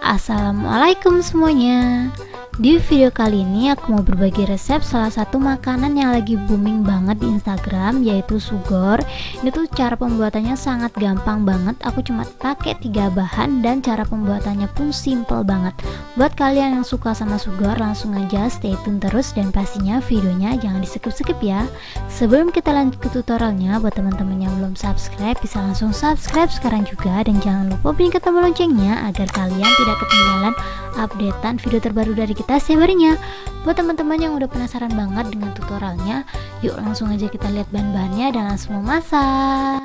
Assalamualaikum semuanya. Di video kali ini aku mau berbagi resep salah satu makanan yang lagi booming banget di Instagram, yaitu sugor. Ini tuh cara pembuatannya sangat gampang banget. Aku cuma pakai 3 bahan dan cara pembuatannya pun simple banget. Buat kalian yang suka sama sugor, langsung aja stay tune terus dan pastinya videonya jangan di skip ya. Sebelum kita lanjut ke tutorialnya, buat teman-teman yang belum subscribe bisa langsung subscribe sekarang juga, dan jangan lupa bunyikan tombol loncengnya agar kalian tidak ketinggalan updatean video terbaru dari kita setiap harinya. Buat teman-teman yang udah penasaran banget dengan tutorialnya, yuk langsung aja kita lihat bahan-bahannya dan langsung memasak.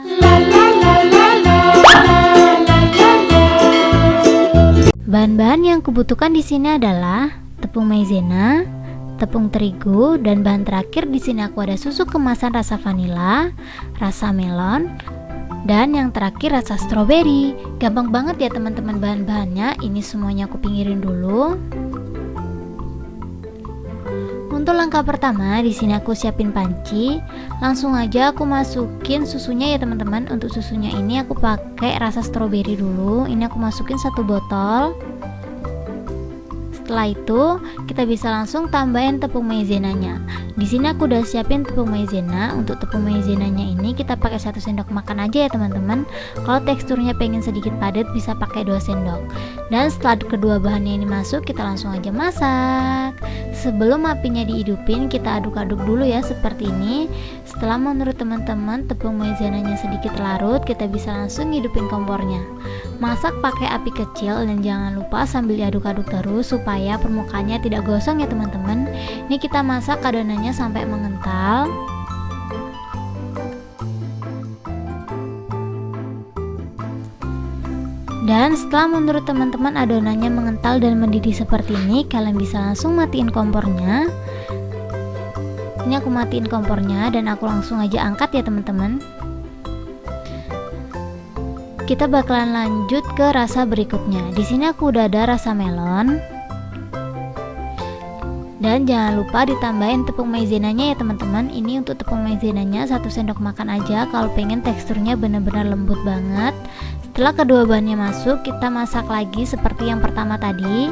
Bahan-bahan yang kubutuhkan di sini adalah tepung maizena, tepung terigu, dan bahan terakhir di sini aku ada susu kemasan rasa vanila, rasa melon, dan yang terakhir rasa stroberi. Gampang banget ya teman-teman bahan-bahannya. Ini semuanya aku pinggirin dulu. Untuk langkah pertama, di sini aku siapin panci. Langsung aja aku masukin susunya ya teman-teman. Untuk susunya ini aku pakai rasa stroberi dulu. Ini aku masukin 1 botol. Setelah itu kita bisa langsung tambahin tepung maizenanya. Di sini aku udah siapin tepung maizena. Untuk tepung maizenanya ini kita pakai 1 sendok makan aja ya teman-teman. Kalau teksturnya pengen sedikit padat bisa pakai 2 sendok. Dan setelah kedua bahannya ini masuk, kita langsung aja masak. Sebelum apinya dihidupin, kita aduk-aduk dulu ya seperti ini. Setelah menurut teman-teman tepung maizenanya sedikit larut, kita bisa langsung hidupin kompornya. Masak pakai api kecil dan jangan lupa sambil diaduk-aduk terus supaya permukaannya tidak gosong ya teman-teman. Ini kita masak adonannya sampai mengental. Dan setelah menurut teman-teman adonannya mengental dan mendidih seperti ini, kalian bisa langsung matiin kompornya. Ini aku matiin kompornya dan aku langsung aja angkat ya teman-teman. Kita bakalan lanjut ke rasa berikutnya. Di sini aku udah ada rasa melon. Dan jangan lupa ditambahin tepung maizenanya ya teman-teman. Ini untuk tepung maizenanya 1 sendok makan aja kalau pengen teksturnya benar-benar lembut banget. Setelah kedua bahannya masuk, kita masak lagi seperti yang pertama tadi.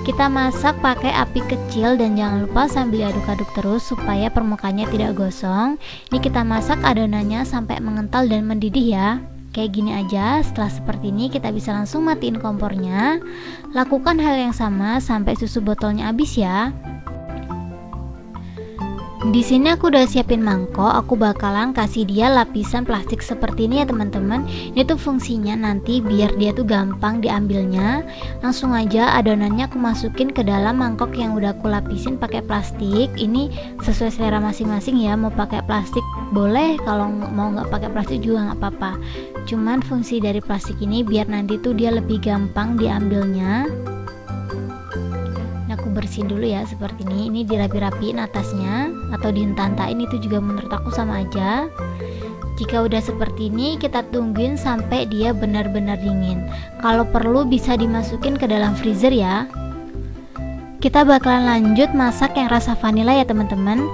Kita masak pakai api kecil dan jangan lupa sambil aduk-aduk terus supaya permukaannya tidak gosong. Ini kita masak adonannya sampai mengental dan mendidih ya. Kayak gini aja. Setelah seperti ini kita bisa langsung matiin kompornya. Lakukan hal yang sama sampai susu botolnya habis ya. Di sini aku udah siapin mangkok. Aku bakalan kasih dia lapisan plastik seperti ini ya teman-teman. Ini tuh fungsinya nanti biar dia tuh gampang diambilnya. Langsung aja adonannya aku masukin ke dalam mangkok yang udah aku lapisin pakai plastik. Ini sesuai selera masing-masing ya. Mau pakai plastik boleh, kalau mau nggak pakai plastik juga nggak apa-apa. Cuman fungsi dari plastik ini biar nanti tuh dia lebih gampang diambilnya. Aku bersihin dulu ya seperti ini dirapi-rapiin atasnya atau dihentak-hentakin, itu juga menurut aku sama aja. Jika udah seperti ini kita tungguin sampai dia benar-benar dingin. Kalau perlu bisa dimasukin ke dalam freezer ya. Kita bakalan lanjut masak yang rasa vanila ya teman-teman.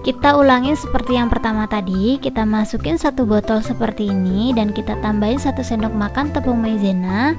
Kita ulangin seperti yang pertama tadi. Kita masukin 1 botol seperti ini dan kita tambahin 1 sendok makan tepung maizena.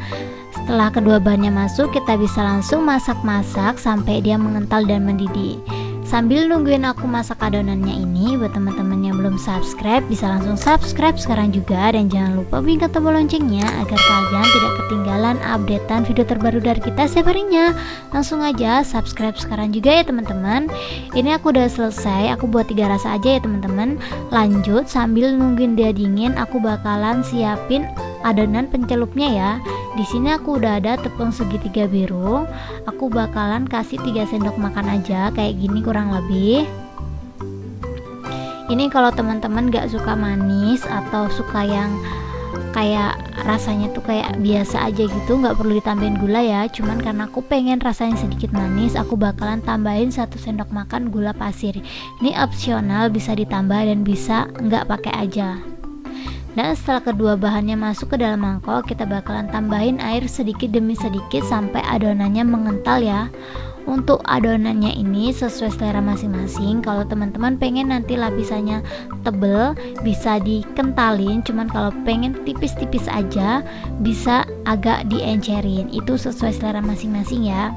Setelah kedua bahannya masuk, kita bisa langsung masak-masak sampai dia mengental dan mendidih. Sambil nungguin aku masak adonannya ini, buat teman-teman yang belum subscribe bisa langsung subscribe sekarang juga, dan jangan lupa bunyikan tombol loncengnya agar kalian tidak ketinggalan updatean video terbaru dari kita setiap harinya. Langsung aja subscribe sekarang juga ya teman-teman. Ini aku udah selesai, aku buat 3 rasa aja ya teman-teman. Lanjut sambil nungguin dia dingin, aku bakalan siapin adonan pencelupnya ya. Di sini aku udah ada tepung segitiga biru. Aku bakalan kasih 3 sendok makan aja kayak gini kurang lebih. Ini kalau teman-teman gak suka manis atau suka yang kayak rasanya tuh kayak biasa aja gitu, nggak perlu ditambahin gula ya. Cuman karena aku pengen rasanya sedikit manis, aku bakalan tambahin 1 sendok makan gula pasir. Ini opsional, bisa ditambah dan bisa nggak pakai aja. Dan setelah kedua bahannya masuk ke dalam mangkok, kita bakalan tambahin air sedikit demi sedikit sampai adonannya mengental ya. Untuk adonannya ini sesuai selera masing-masing. Kalau teman-teman pengen nanti lapisannya tebel, bisa dikentalin. Cuman kalau pengen tipis-tipis aja, bisa agak diencerin, itu sesuai selera masing-masing ya.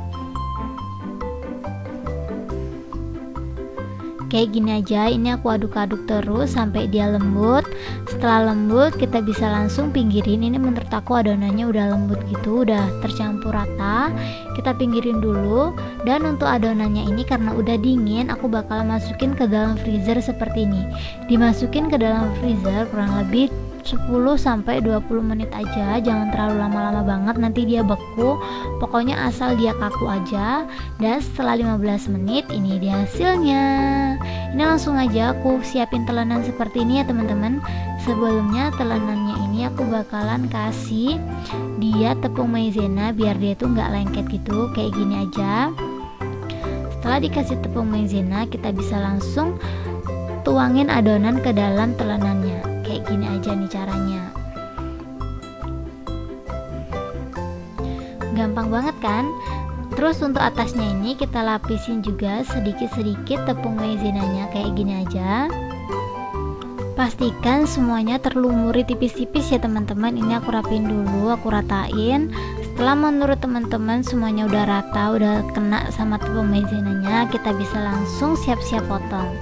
Kayak gini aja, ini aku aduk-aduk terus sampai dia lembut. Setelah lembut kita bisa langsung pinggirin. Ini menurut aku adonannya udah lembut gitu, udah tercampur rata. Kita pinggirin dulu. Dan untuk adonannya ini karena udah dingin, aku bakal masukin ke dalam freezer seperti ini. Dimasukin ke dalam freezer kurang lebih 10-20 menit aja, jangan terlalu lama-lama banget, nanti dia beku. Pokoknya asal dia kaku aja. Dan setelah 15 menit ini dia hasilnya. Ini langsung aja aku siapin telenan seperti ini ya teman-teman. Sebelumnya telenannya ini aku bakalan kasih dia tepung maizena biar dia tuh nggak lengket gitu, kayak gini aja. Setelah dikasih tepung maizena, kita bisa langsung tuangin adonan ke dalam telenannya. Kayak gini aja nih caranya. Gampang banget kan? Terus untuk atasnya ini kita lapisin juga sedikit-sedikit tepung maizenanya kayak gini aja. Pastikan semuanya terlumuri tipis-tipis ya teman-teman. Ini aku rapin dulu, aku ratain. Setelah menurut teman-teman semuanya udah rata, udah kena sama tepung maizenanya, kita bisa langsung siap-siap potong.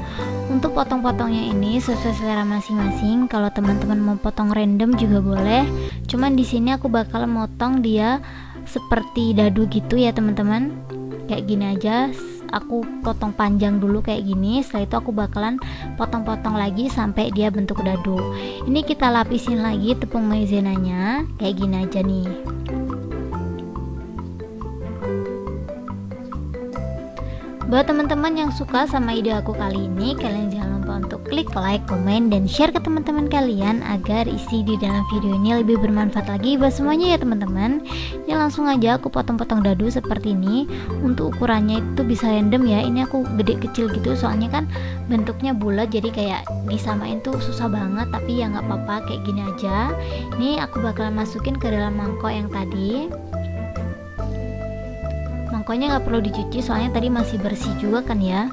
Untuk potong-potongnya ini sesuai selera masing-masing. Kalau teman-teman mau potong random juga boleh. Cuman di sini aku bakal motong dia seperti dadu gitu ya teman-teman. Kayak gini aja. Aku potong panjang dulu kayak gini. Setelah itu aku bakalan potong-potong lagi sampai dia bentuk dadu. Ini kita lapisin lagi tepung maizenanya kayak gini aja nih. Buat teman-teman yang suka sama ide aku kali ini, kalian jangan lupa untuk klik like, komen, dan share ke teman-teman kalian agar isi di dalam video ini lebih bermanfaat lagi buat semuanya ya teman-teman. Ini langsung aja aku potong-potong dadu seperti ini. Untuk ukurannya itu bisa random ya. Ini aku gede kecil gitu soalnya kan bentuknya bulat, jadi kayak disamain tuh susah banget, tapi ya nggak apa-apa kayak gini aja. Ini aku bakalan masukin ke dalam mangkok yang tadi. Mangkoknya nggak perlu dicuci soalnya tadi masih bersih juga kan ya.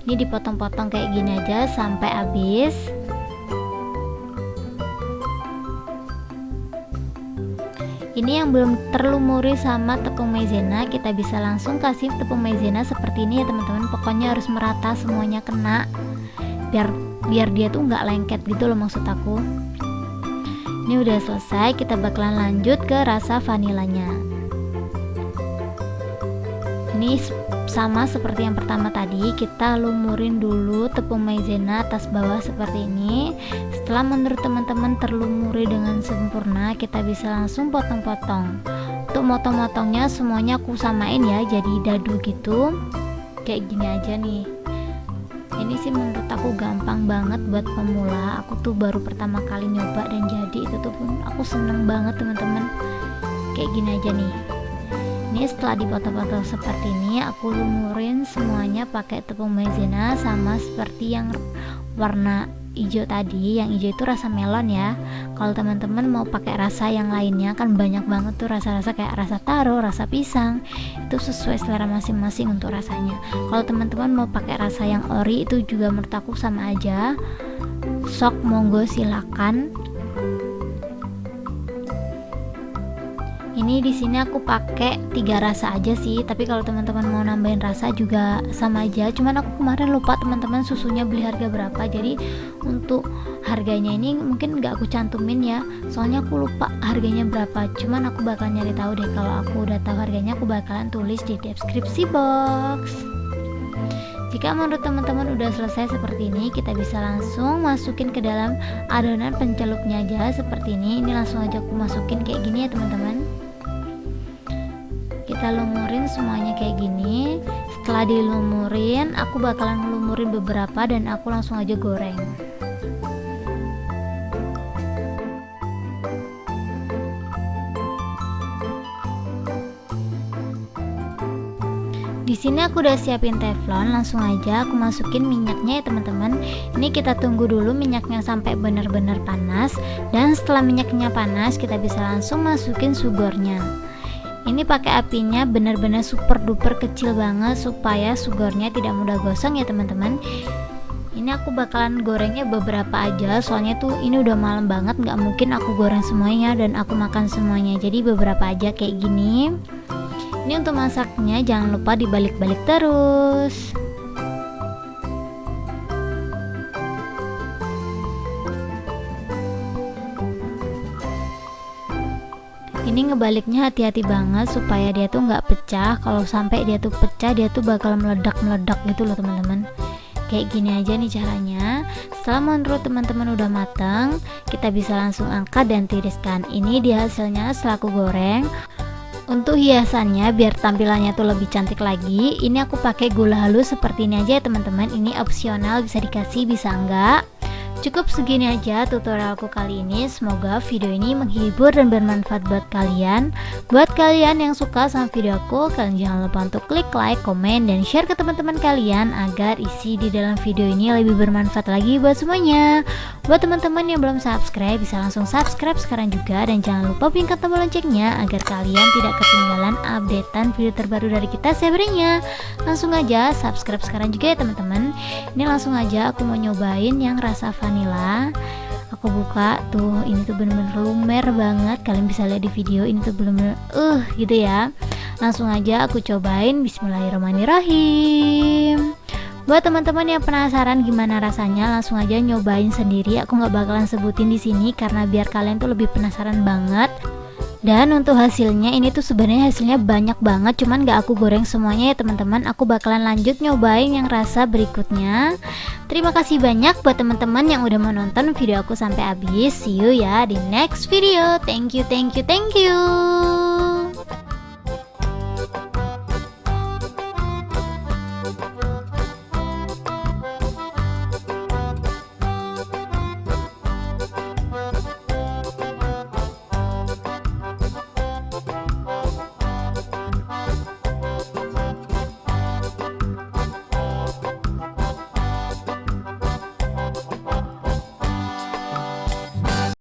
Ini dipotong-potong kayak gini aja sampai habis. Ini yang belum terlumuri sama tepung maizena, kita bisa langsung kasih tepung maizena seperti ini ya teman-teman. Pokoknya harus merata, semuanya kena, biar dia tuh nggak lengket gitu loh maksud aku. Ini udah selesai, kita bakalan lanjut ke rasa vanilanya. Ini sama seperti yang pertama tadi, kita lumurin dulu tepung maizena atas bawah seperti ini. Setelah menurut teman-teman terlumuri dengan sempurna, kita bisa langsung potong-potong. Untuk motong-motongnya semuanya aku samain ya, jadi dadu gitu. Kayak gini aja nih. Ini sih menurut aku gampang banget buat pemula. Aku tuh baru pertama kali nyoba dan jadi itu tuh pun aku seneng banget teman-teman. Kayak gini aja nih. Ini setelah dipotong-potong seperti ini, aku lumurin semuanya pakai tepung maizena sama seperti yang warna hijau tadi. Yang hijau itu rasa melon ya. Kalau teman-teman mau pakai rasa yang lainnya, kan banyak banget tuh rasa-rasa kayak rasa taro, rasa pisang. Itu sesuai selera masing-masing untuk rasanya. Kalau teman-teman mau pakai rasa yang ori, itu juga menurut aku sama aja. Sok monggo silakan. Ini di sini aku pakai 3 rasa aja sih, tapi kalau teman-teman mau nambahin rasa juga sama aja. Cuman aku kemarin lupa teman-teman susunya beli harga berapa, jadi untuk harganya ini mungkin nggak aku cantumin ya, soalnya aku lupa harganya berapa. Cuman aku bakal nyari tahu deh, kalau aku udah tahu harganya aku bakalan tulis di deskripsi box. Jika menurut teman-teman udah selesai seperti ini, kita bisa langsung masukin ke dalam adonan pencelupnya aja seperti ini. Ini langsung aja aku masukin kayak gini ya teman-teman. Kita lumurin semuanya kayak gini. Setelah dilumurin, aku bakalan ngelumurin beberapa dan aku langsung aja goreng. Di sini aku udah siapin teflon, langsung aja aku masukin minyaknya ya teman-teman. Ini kita tunggu dulu minyaknya sampai benar-benar panas, dan setelah minyaknya panas kita bisa langsung masukin sugornya. Ini pakai apinya benar-benar super duper kecil banget supaya sugornya tidak mudah gosong ya teman-teman. Ini aku bakalan gorengnya beberapa aja, soalnya tuh ini udah malam banget, nggak mungkin aku goreng semuanya dan aku makan semuanya. Jadi beberapa aja kayak gini. Ini untuk masaknya jangan lupa dibalik-balik terus. Ini ngebaliknya hati-hati banget supaya dia tuh nggak pecah. Kalau sampai dia tuh pecah, dia tuh bakal meledak-meledak gitu loh teman-teman. Kayak gini aja nih caranya. Setelah menurut teman-teman udah matang, kita bisa langsung angkat dan tiriskan. Ini dia hasilnya setelah aku goreng. Untuk hiasannya biar tampilannya tuh lebih cantik lagi, ini aku pakai gula halus seperti ini aja ya teman-teman. Ini opsional, bisa dikasih bisa enggak. Cukup segini aja tutorialku kali ini. Semoga video ini menghibur dan bermanfaat buat kalian. Buat kalian yang suka sama videoku, kalian jangan lupa untuk klik like, komen, dan share ke teman-teman kalian agar isi di dalam video ini lebih bermanfaat lagi buat semuanya. Buat teman-teman yang belum subscribe, bisa langsung subscribe sekarang juga, dan jangan lupa bunyikan tombol loncengnya agar kalian tidak ketinggalan updatean video terbaru dari kita sebenarnya. Langsung aja subscribe sekarang juga ya teman-teman. Ini langsung aja aku mau nyobain yang rasa vanilla. Aku buka tuh, ini tuh bener-bener lumer banget. Kalian bisa lihat di video, ini tuh bener-bener gitu ya. Langsung aja aku cobain. Bismillahirrahmanirrahim. Buat teman-teman yang penasaran gimana rasanya, langsung aja nyobain sendiri. Aku nggak bakalan sebutin di sini karena biar kalian tuh lebih penasaran banget. Dan untuk hasilnya, ini tuh sebenarnya hasilnya banyak banget, cuman gak aku goreng semuanya ya teman-teman. Aku bakalan lanjut nyobain yang rasa berikutnya. Terima kasih banyak buat teman-teman yang udah menonton video aku sampai habis. See you ya di next video. Thank you, thank you, thank you.